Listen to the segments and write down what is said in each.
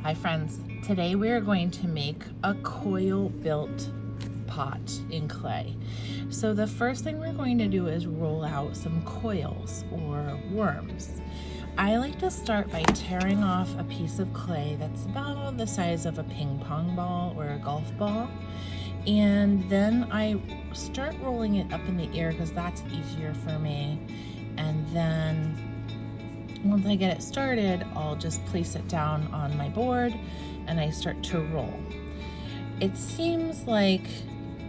Hi friends, today we are going to make a coil built pot in clay. So the first thing we're going to do is roll out some coils or worms. I like to start by tearing off a piece of clay that's about the size of a ping pong ball or a golf ball, and then I start rolling it up in the air because that's easier for me. And then once I get it started, I'll just place it down on my board and I start to roll. It seems like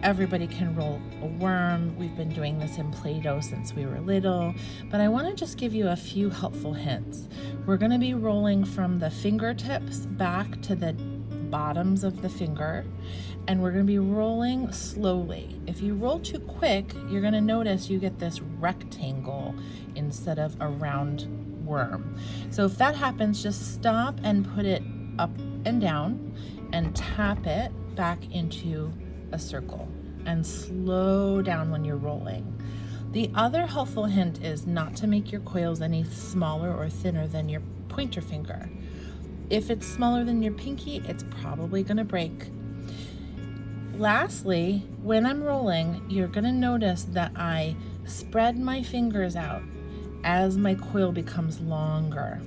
everybody can roll a worm. We've been doing this in Play-Doh since we were little, but I want to just give you a few helpful hints. We're going to be rolling from the fingertips back to the bottoms of the finger, and we're going to be rolling slowly. If you roll too quick, you're going to notice you get this rectangle instead of a round worm. So if that happens, just stop and put it up and down and tap it back into a circle and slow down when you're rolling. The other helpful hint is not to make your coils any smaller or thinner than your pointer finger. If it's smaller than your pinky, it's probably going to break. Lastly, when I'm rolling, you're going to notice that I spread my fingers out as my coil becomes longer.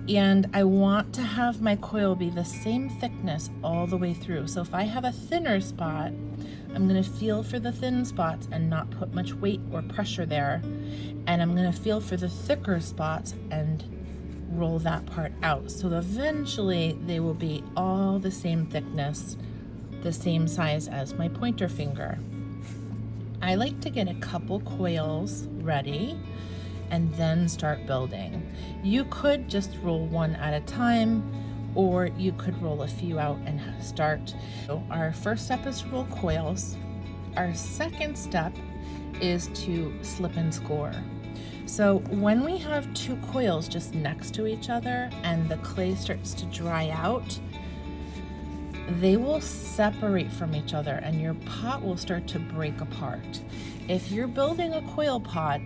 And I want to have my coil be the same thickness all the way through. So if I have a thinner spot, I'm going to feel for the thin spots and not put much weight or pressure there. And I'm going to feel for the thicker spots and roll that part out. So eventually they will be all the same thickness, the same size as my pointer finger. I like to get a couple coils ready and then start building. You could just roll one at a time, or you could roll a few out and start. So our first step is to roll coils. Our second step is to slip and score. So when we have two coils just next to each other and the clay starts to dry out, they will separate from each other and your pot will start to break apart. If you're building a coil pot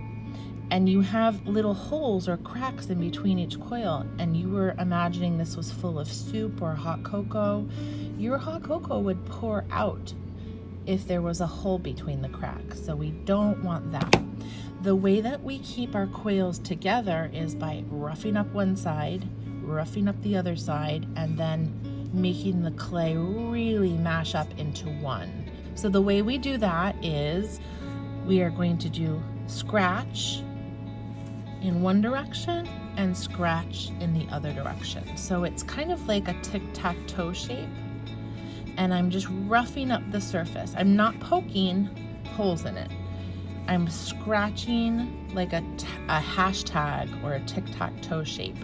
and you have little holes or cracks in between each coil, and you were imagining this was full of soup or hot cocoa, your hot cocoa would pour out if there was a hole between the cracks. So we don't want that. The way that we keep our coils together is by roughing up one side, roughing up the other side, and then making the clay really mash up into one. So the way we do that is we are going to do scratch in one direction and scratch in the other direction. So it's kind of like a tic-tac-toe shape, and I'm just roughing up the surface. I'm not poking holes in it. I'm scratching like a hashtag or a tic-tac-toe shape.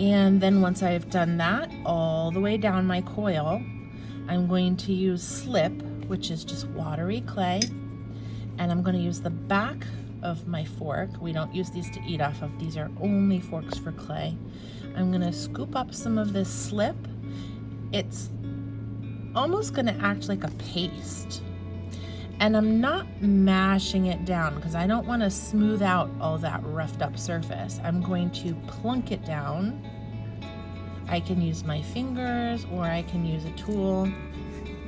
And then once I've done that all the way down my coil, I'm going to use slip, which is just watery clay, and I'm going to use the back of my fork. We don't use these to eat off of. These are only forks for clay. I'm going to scoop up some of this slip. It's almost going to act like a paste. And I'm not mashing it down because I don't want to smooth out all that roughed up surface. I'm going to plunk it down. I can use my fingers or I can use a tool.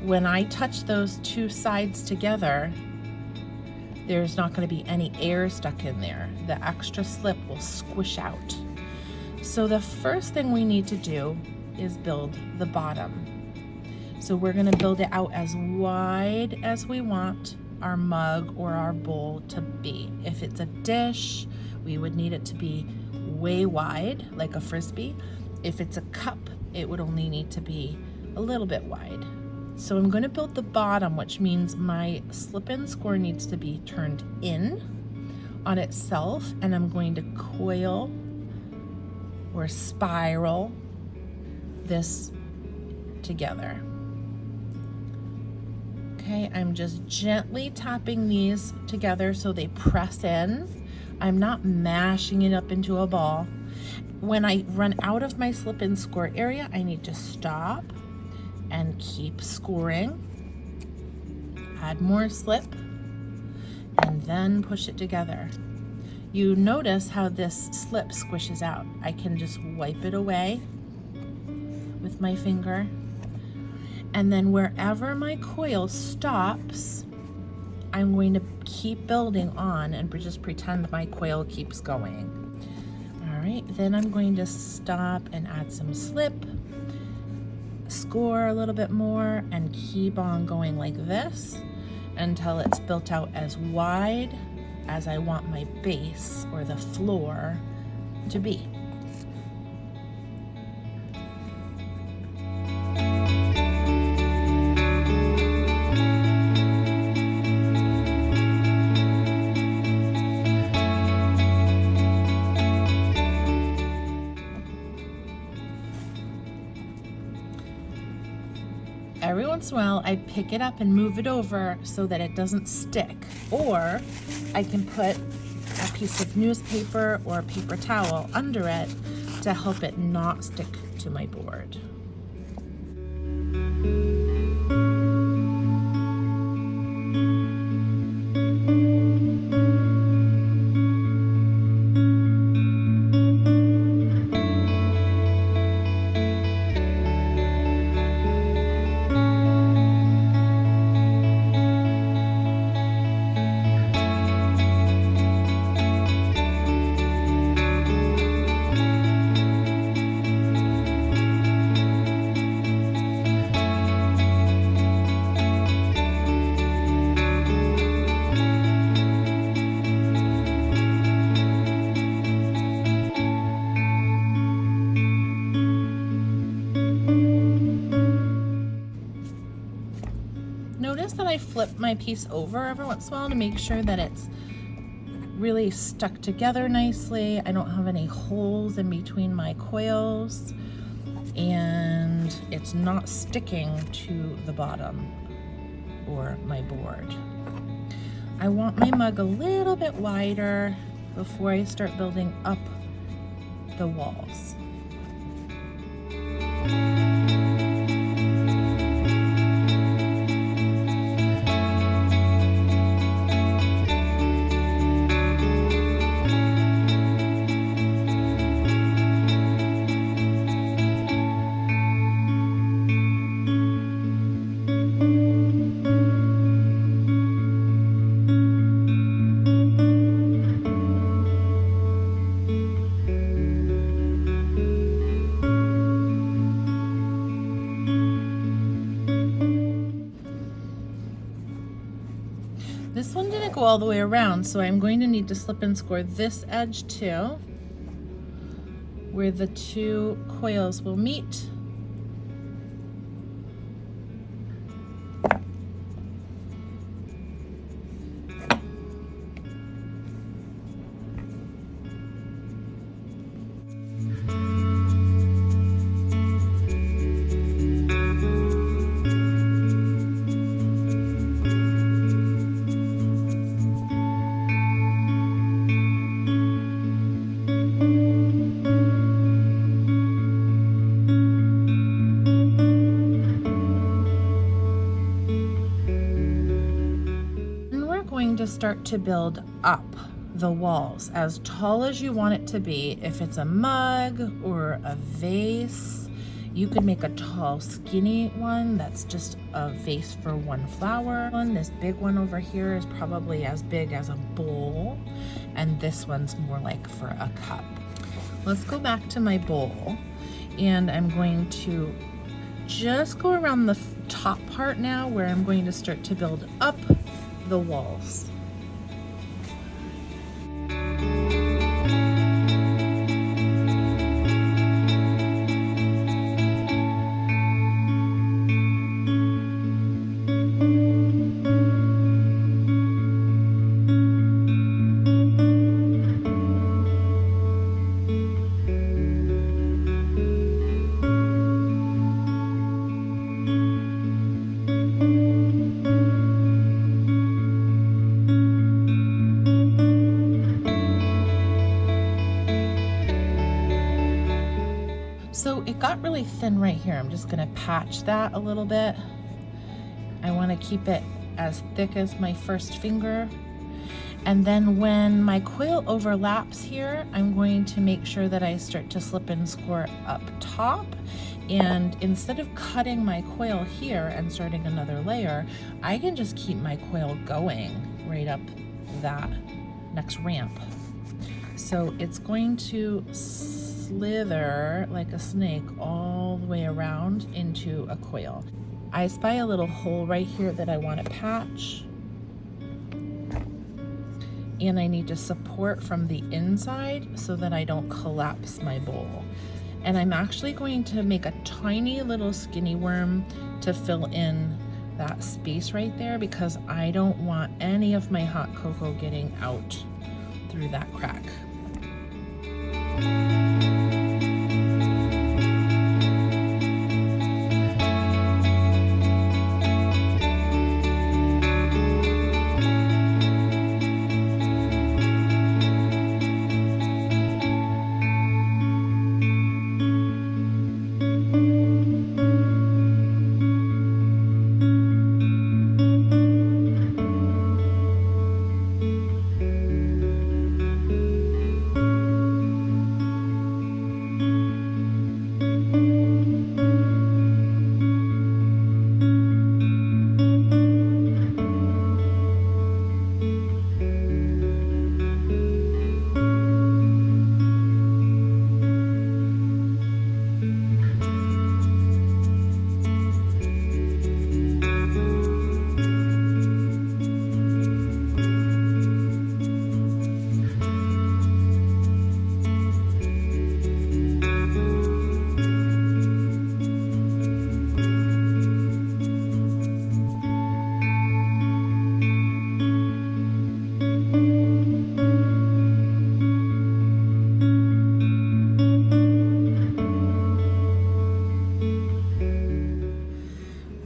When I touch those two sides together, there's not going to be any air stuck in there. The extra slip will squish out. So the first thing we need to do is build the bottom. So we're going to build it out as wide as we want our mug or our bowl to be. If it's a dish, we would need it to be way wide, like a frisbee. If it's a cup, it would only need to be a little bit wide. So I'm going to build the bottom, which means my slip and score needs to be turned in on itself, and I'm going to coil or spiral this together. Okay, I'm just gently tapping these together so they press in. I'm not mashing it up into a ball. When I run out of my slip and score area, I need to stop and keep scoring. Add more slip and then push it together. You notice how this slip squishes out. I can just wipe it away with my finger. And then wherever my coil stops, I'm going to keep building on and just pretend my coil keeps going. All right, then I'm going to stop and add some slip, score a little bit more, and keep on going like this until it's built out as wide as I want my base or the floor to be. Every once in a while, I pick it up and move it over so that it doesn't stick. Or I can put a piece of newspaper or a paper towel under it to help it not stick to my board. Notice that I flip my piece over every once in a while to make sure that it's really stuck together nicely. I don't have any holes in between my coils, and it's not sticking to the bottom or my board. I want my mug a little bit wider before I start building up the walls. This one didn't go all the way around, so I'm going to need to slip and score this edge too, where the two coils will meet. To start to build up the walls as tall as you want it to be. If it's a mug or a vase, you could make a tall skinny one that's just a vase for one flower. This big one over here is probably as big as a bowl, and this one's more like for a cup. Let's go back to my bowl, and I'm going to just go around the top part now where I'm going to start to build up the walls. So it got really thin right here. I'm just gonna patch that a little bit. I wanna keep it as thick as my first finger. And then when my coil overlaps here, I'm going to make sure that I start to slip and score up top And instead of cutting my coil here and starting another layer, I can just keep my coil going right up that next ramp. So it's going to slither like a snake all the way around into a coil. I spy a little hole right here that I want to patch. And I need to support from the inside so that I don't collapse my bowl. And I'm actually going to make a tiny little skinny worm to fill in that space right there, because I don't want any of my hot cocoa getting out through that crack.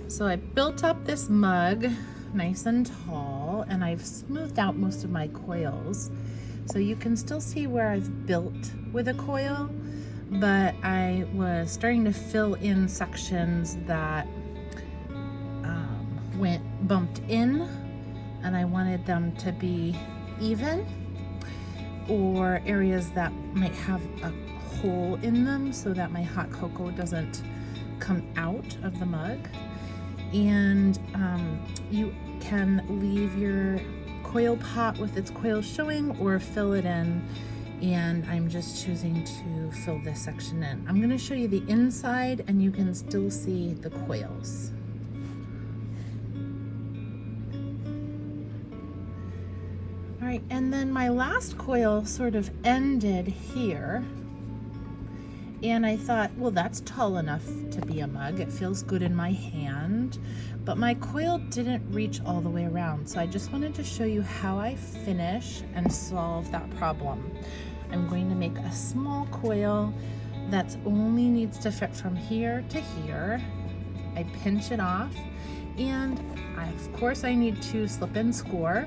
So I built up this mug nice and tall, and I've smoothed out most of my coils. So you can still see where I've built with a coil, but I was starting to fill in sections that bumped in, and I wanted them to be even, or areas that might have a hole in them so that my hot cocoa doesn't come out of the mug. And you can leave your coil pot with its coil showing or fill it in, and I'm just choosing to fill this section in. I'm going to show you the inside, and you can still see the coils. All right, and then my last coil sort of ended here. And I thought, well, that's tall enough to be a mug. It feels good in my hand, but my coil didn't reach all the way around. So I just wanted to show you how I finish and solve that problem. I'm going to make a small coil that only needs to fit from here to here. I pinch it off, and of course I need to slip and score.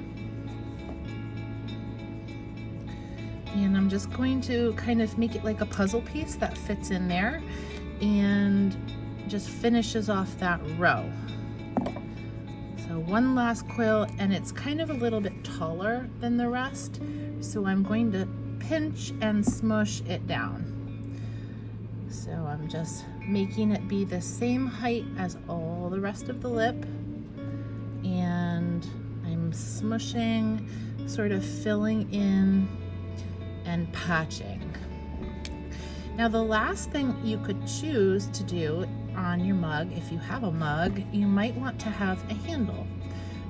And I'm just going to kind of make it like a puzzle piece that fits in there and just finishes off that row. So one last coil, and it's kind of a little bit taller than the rest, so I'm going to pinch and smush it down. So I'm just making it be the same height as all the rest of the lip, and I'm smushing, sort of filling in and patching. Now the last thing you could choose to do on your mug, if you have a mug, you might want to have a handle.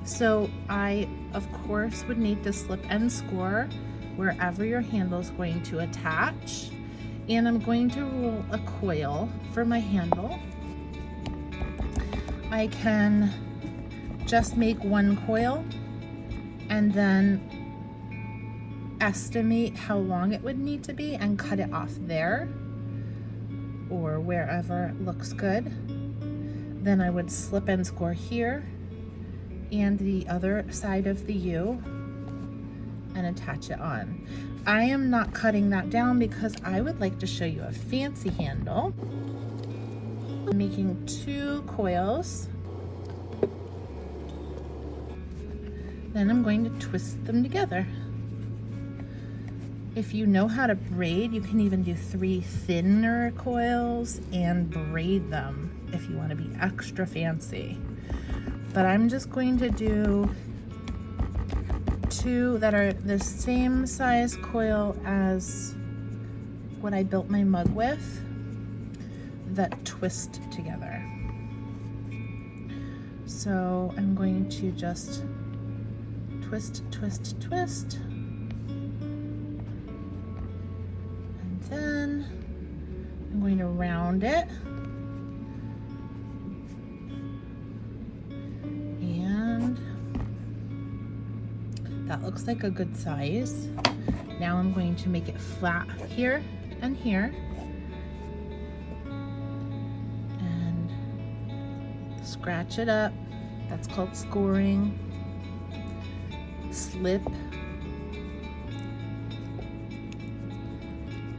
So I, of course, would need to slip and score wherever your handle is going to attach. And I'm going to roll a coil for my handle. I can just make one coil and then estimate how long it would need to be and cut it off there or wherever looks good. Then I would slip and score here and the other side of the U and attach it on. I am not cutting that down because I would like to show you a fancy handle. I'm making 2 coils. Then I'm going to twist them together. If you know how to braid, you can even do 3 thinner coils and braid them if you want to be extra fancy. But I'm just going to do 2 that are the same size coil as what I built my mug with, that twist together. So I'm going to just twist, twist, twist. And then I'm going to round it. And that looks like a good size. Now I'm going to make it flat here and here. And scratch it up. That's called scoring. Slip.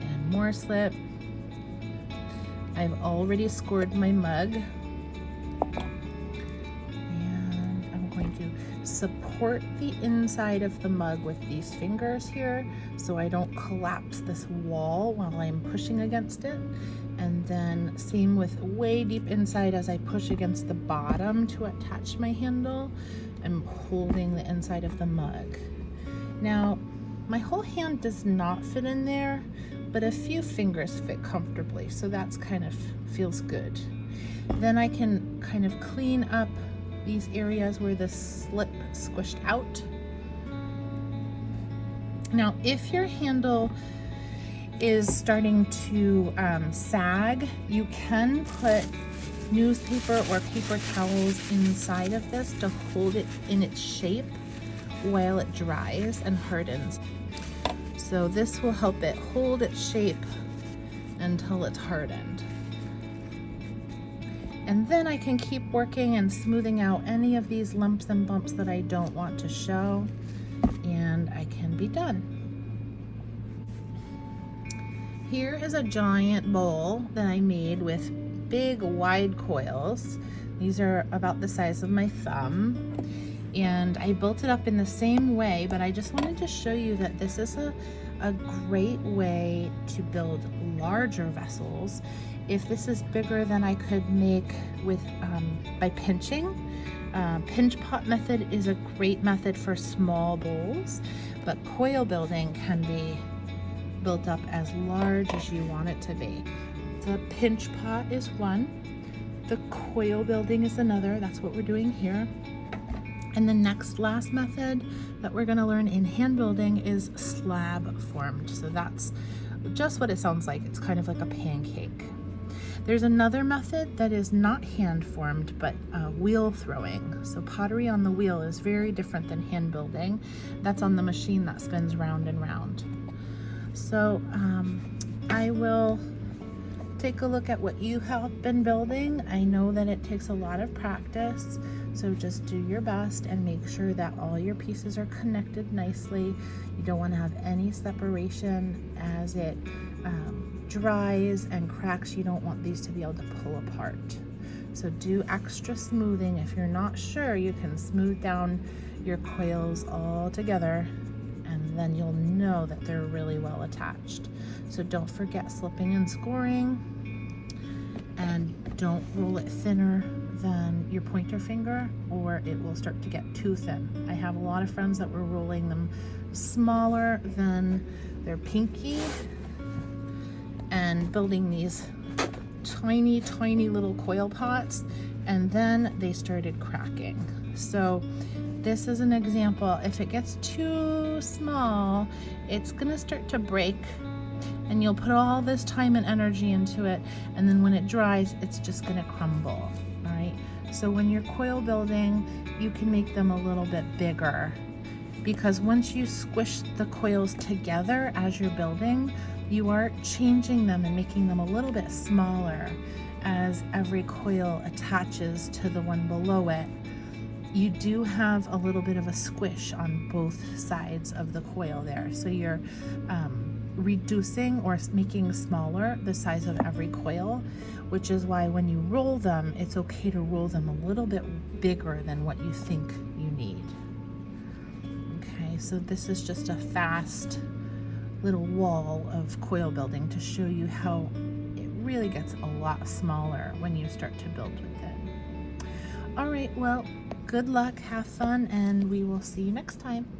And more slip. I've already scored my mug. And I'm going to support the inside of the mug with these fingers here so I don't collapse this wall while I'm pushing against it. And then same with way deep inside as I push against the bottom to attach my handle. I'm holding the inside of the mug. Now, my whole hand does not fit in there, but a few fingers fit comfortably, so that's kind of feels good. Then I can kind of clean up these areas where the slip squished out. Now, if your handle is starting to sag, you can put newspaper or paper towels inside of this to hold it in its shape while it dries and hardens. So this will help it hold its shape until it's hardened. And then I can keep working and smoothing out any of these lumps and bumps that I don't want to show, and I can be done. Here is a giant bowl that I made with big wide coils. These are about the size of my thumb, and I built it up in the same way, but I just wanted to show you that this is a great way to build larger vessels. If this is bigger than I could make with by pinching. Pinch pot method is a great method for small bowls, but coil building can be built up as large as you want it to be. The pinch pot is one, the coil building is another. That's what we're doing here. And the last method that we're going to learn in hand building is slab formed. So that's just what it sounds like. It's kind of like a pancake. There's another method that is not hand formed, but wheel throwing. So pottery on the wheel is very different than hand building. That's on the machine that spins round and round. So I will take a look at what you have been building. I know that it takes a lot of practice, so just do your best and make sure that all your pieces are connected nicely. You don't want to have any separation as it dries and cracks. You don't want these to be able to pull apart. So do extra smoothing. If you're not sure, you can smooth down your coils all together, and then you'll know that they're really well attached. So don't forget slipping and scoring, and don't roll it thinner than your pointer finger or it will start to get too thin. I have a lot of friends that were rolling them smaller than their pinky and building these tiny, tiny little coil pots, and then they started cracking. So this is an example. If it gets too small, it's gonna start to break, and you'll put all this time and energy into it, and then when it dries, it's just gonna crumble, all right? So when you're coil building, you can make them a little bit bigger, because once you squish the coils together as you're building, you are changing them and making them a little bit smaller as every coil attaches to the one below it. You do have a little bit of a squish on both sides of the coil there. So you're reducing or making smaller the size of every coil, which is why when you roll them, it's okay to roll them a little bit bigger than what you think you need. Okay, so this is just a fast little wall of coil building to show you how it really gets a lot smaller when you start to build with it. All right, well, good luck, have fun, and we will see you next time.